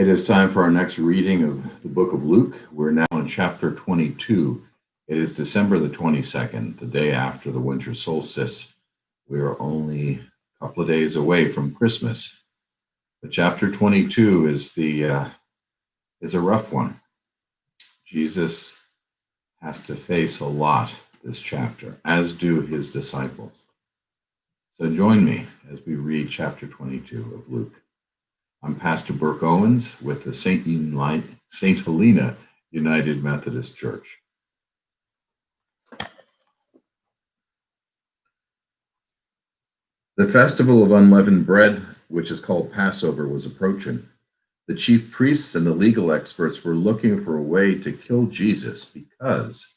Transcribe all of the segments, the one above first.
It is time for our next reading of the book of Luke. We're now in chapter 22. It is December the 22nd, the day after the winter solstice. We are only a couple of days away from Christmas. But chapter 22 is a rough one. Jesus has to face a lot this chapter, as do his disciples. So join me as we read chapter 22 of Luke. I'm Pastor Burke Owens with the St. Helena United Methodist Church. The festival of unleavened bread, which is called Passover, was approaching. The chief priests and the legal experts were looking for a way to kill Jesus because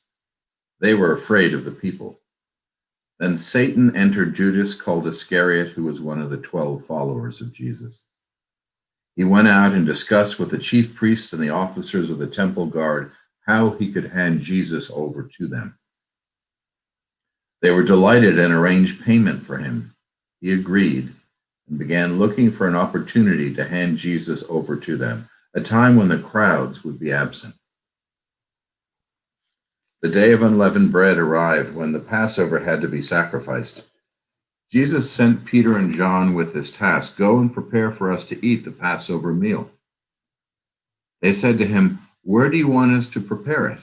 they were afraid of the people. Then Satan entered Judas, called Iscariot, who was one of the 12 followers of Jesus. He went out and discussed with the chief priests and the officers of the temple guard how he could hand Jesus over to them. They were delighted and arranged payment for him. He agreed and began looking for an opportunity to hand Jesus over to them, a time when the crowds would be absent. The day of unleavened bread arrived when the Passover had to be sacrificed. Jesus sent Peter and John with this task: "Go and prepare for us to eat the Passover meal." They said to him, "Where do you want us to prepare it?"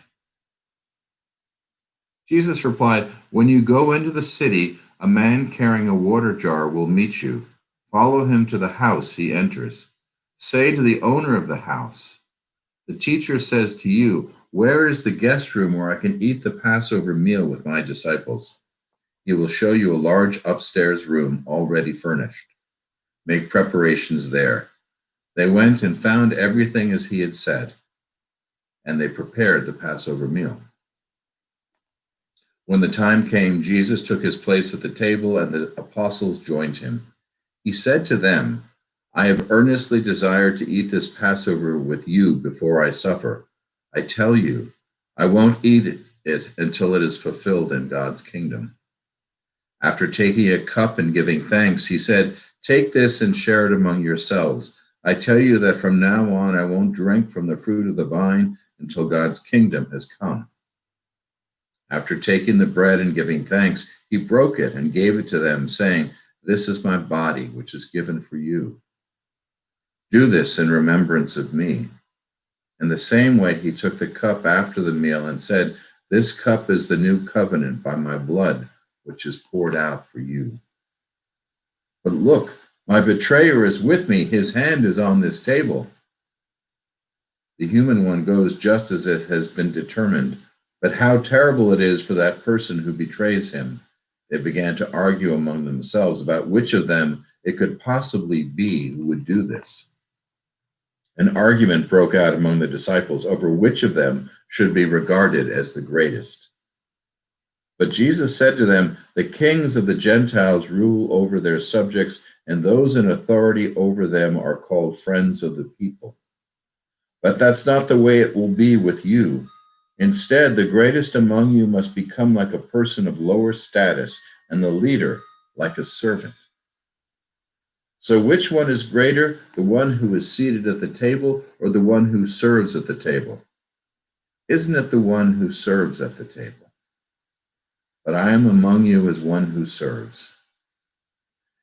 Jesus replied, "When you go into the city, a man carrying a water jar will meet you. Follow him to the house he enters. Say to the owner of the house, 'The teacher says to you, where is the guest room where I can eat the Passover meal with my disciples?' He will show you a large upstairs room already furnished. Make preparations there." They went and found everything as he had said, and they prepared the Passover meal. When the time came, Jesus took his place at the table, and the apostles joined him. He said to them, "I have earnestly desired to eat this Passover with you before I suffer. I tell you, I won't eat it until it is fulfilled in God's kingdom." After taking a cup and giving thanks, he said, "Take this and share it among yourselves. I tell you that from now on I won't drink from the fruit of the vine until God's kingdom has come." After taking the bread and giving thanks, he broke it and gave it to them, saying, "This is my body, which is given for you. Do this in remembrance of me." In the same way, he took the cup after the meal and said, "This cup is the new covenant by my blood, which is poured out for you. But look, my betrayer is with me. His hand is on this table. The human one goes just as it has been determined, but how terrible it is for that person who betrays him." They began to argue among themselves about which of them it could possibly be who would do this. An argument broke out among the disciples over which of them should be regarded as the greatest. But Jesus said to them, "The kings of the Gentiles rule over their subjects, and those in authority over them are called friends of the people. But that's not the way it will be with you. Instead, the greatest among you must become like a person of lower status, and the leader like a servant. So which one is greater, the one who is seated at the table or the one who serves at the table? Isn't it the one who serves at the table? But I am among you as one who serves.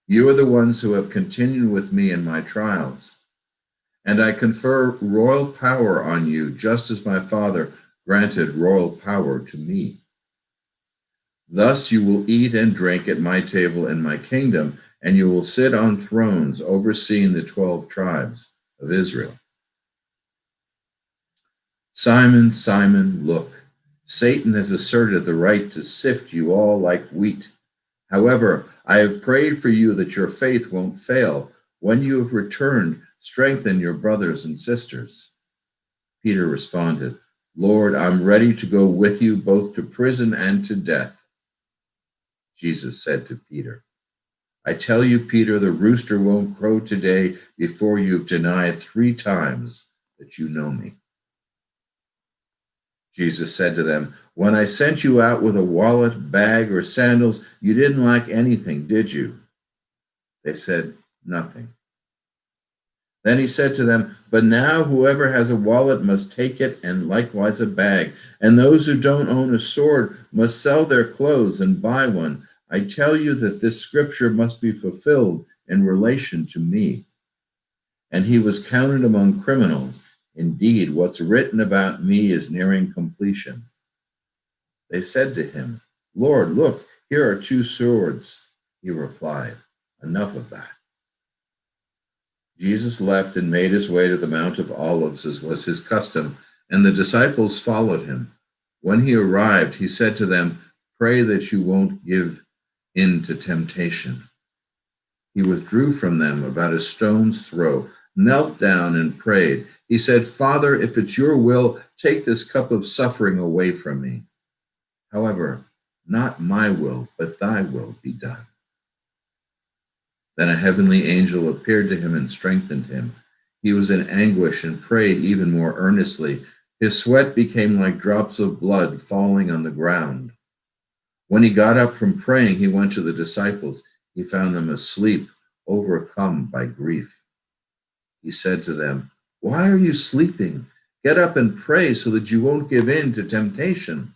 You are the ones who have continued with me in my trials, and I confer royal power on you, just as my Father granted royal power to me. Thus you will eat and drink at my table in my kingdom, and you will sit on thrones overseeing the 12 tribes of Israel. Simon, Simon, look, Satan has asserted the right to sift you all like wheat. However, I have prayed for you that your faith won't fail. When you have returned, strengthen your brothers and sisters." Peter responded, "Lord, I'm ready to go with you both to prison and to death." Jesus said to Peter, "I tell you, Peter, the rooster won't crow today before you've denied 3 times that you know me." Jesus said to them, "When I sent you out with a wallet, bag, or sandals, you didn't lack anything, did you?" They said, "Nothing." Then he said to them, "But now whoever has a wallet must take it, and likewise a bag. And those who don't own a sword must sell their clothes and buy one. I tell you that this scripture must be fulfilled in relation to me." And he was counted among criminals. Indeed, what's written about me is nearing completion. They said to him, "Lord, look, here are 2 swords." He replied, "Enough of that." Jesus left and made his way to the Mount of Olives, as was his custom, and the disciples followed him. When he arrived, he said to them, "Pray that you won't give in to temptation." He withdrew from them about a stone's throw, knelt down and prayed. He said, "Father, if it's your will, take this cup of suffering away from me. However, not my will, but thy will be done." Then a heavenly angel appeared to him and strengthened him. He was in anguish and prayed even more earnestly. His sweat became like drops of blood falling on the ground. When he got up from praying, he went to the disciples. He found them asleep, overcome by grief. He said to them, "Why are you sleeping? Get up and pray so that you won't give in to temptation."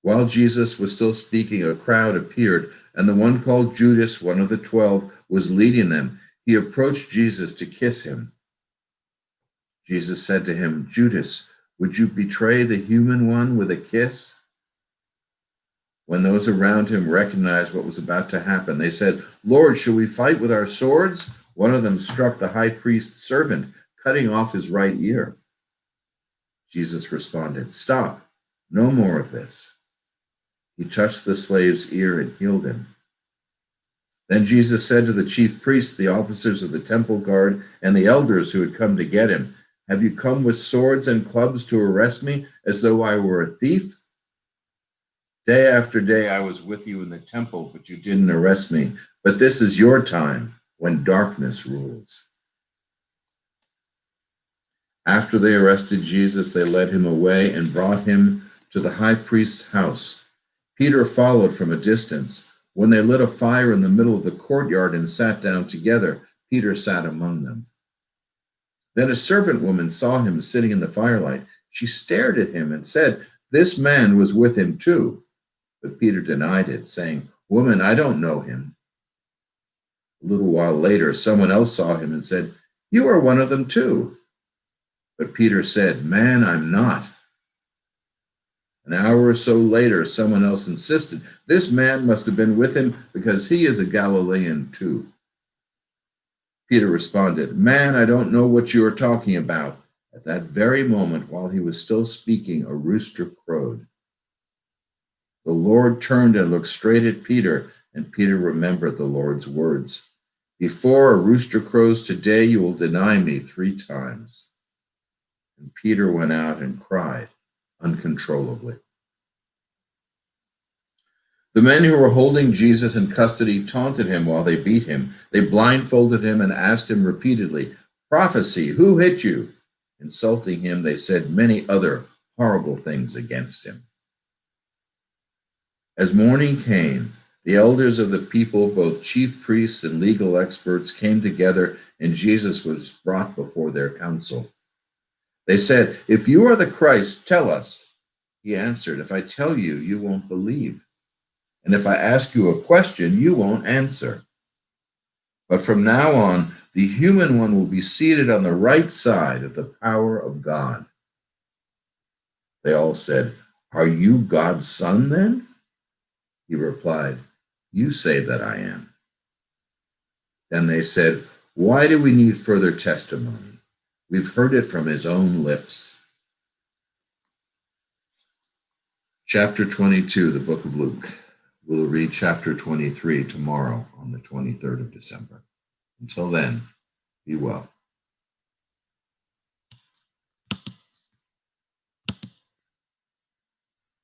While Jesus was still speaking, a crowd appeared, and the one called Judas, one of the 12, was leading them. He approached Jesus to kiss him. Jesus said to him, "Judas, would you betray the human one with a kiss?" When those around him recognized what was about to happen, they said, "Lord, shall we fight with our swords?" One of them struck the high priest's servant, cutting off his right ear. Jesus responded, "Stop, no more of this." He touched the slave's ear and healed him. Then Jesus said to the chief priests, the officers of the temple guard, and the elders who had come to get him, "Have you come with swords and clubs to arrest me, as though I were a thief? Day after day I was with you in the temple, but you didn't arrest me. But this is your time, when darkness rules." After they arrested Jesus, they led him away and brought him to the high priest's house. Peter followed from a distance. When they lit a fire in the middle of the courtyard and sat down together, Peter sat among them. Then a servant woman saw him sitting in the firelight. She stared at him and said, "This man was with him too." But Peter denied it, saying, "Woman, I don't know him." A little while later, someone else saw him and said, "You are one of them too." But Peter said, "Man, I'm not." An hour or so later, someone else insisted, "This man must have been with him because he is a Galilean too." Peter responded, "Man, I don't know what you are talking about." At that very moment, while he was still speaking, a rooster crowed. The Lord turned and looked straight at Peter, and Peter remembered the Lord's words, "Before a rooster crows today, you will deny me 3 times." And Peter went out and cried uncontrollably. The men who were holding Jesus in custody taunted him while they beat him. They blindfolded him and asked him repeatedly, "Prophesy, who hit you?" Insulting him, they said many other horrible things against him. As morning came, the elders of the people, both chief priests and legal experts, came together, and Jesus was brought before their council. They said, "If you are the Christ, tell us." He answered, "If I tell you, you won't believe. And if I ask you a question, you won't answer. But from now on, the human one will be seated on the right side of the power of God." They all said, "Are you God's son then?" He replied, "You say that I am." Then they said, "Why do we need further testimony? We've heard it from his own lips." Chapter 22, the book of Luke. We'll read chapter 23 tomorrow on the 23rd of December. Until then, be well.